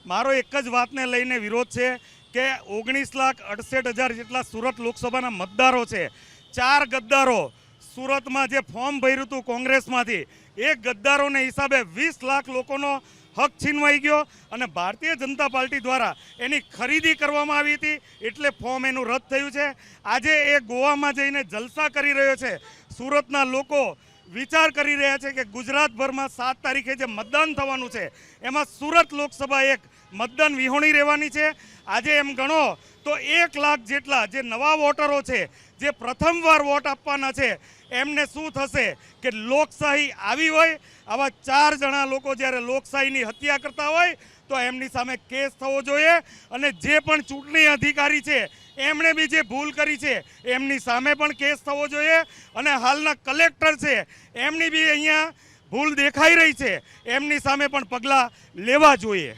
મારો એક જ વાતને લઈને વિરોધ છે કે 19,68,000 જેટલા સુરત લોકસભાના મતદારો છે. 4 ગદ્દારો સુરતમાં જે ફોર્મ ભર્યું હતું કોંગ્રેસમાંથી, એ ગદ્દારોને હિસાબે 20 લાખ લોકોનો હક છીનવાઈ ગયો અને ભારતીય જનતા પાર્ટી દ્વારા એની ખરીદી કરવામાં આવી હતી, એટલે ફોર્મ એનું રદ થયું છે. આજે એ ગોવામાં જઈને જલસા કરી રહ્યો છે. સુરતના લોકો વિચાર કરી રહ્યા છે કે ગુજરાતભરમાં 7 તારીખે જે મતદાન થવાનું છે એમાં સુરત લોકસભા એક મતદાન વિહોણી રહેવાની છે. આજે એમ ગણો તો 1 લાખ જેટલા જે નવા વોટરો છે, જે પ્રથમવાર વોટ આપવાના છે, એમને શું થશે કે લોકશાહી આવી હોય, આવા 4 જણા લોકો જ્યારે લોકશાહીની હત્યા કરતા હોય તો એમની સામે કેસ થવો જોઈએ અને જે પણ ચૂંટણી અધિકારી છે એમણે બી જે ભૂલ કરી છે એમની સામે પણ કેસ થવો જોઈએ અને હાલના કલેક્ટર છે એમની બી અહીંયા ભૂલ દેખાઈ રહી છે, એમની સામે પણ પગલાં લેવા જોઈએ.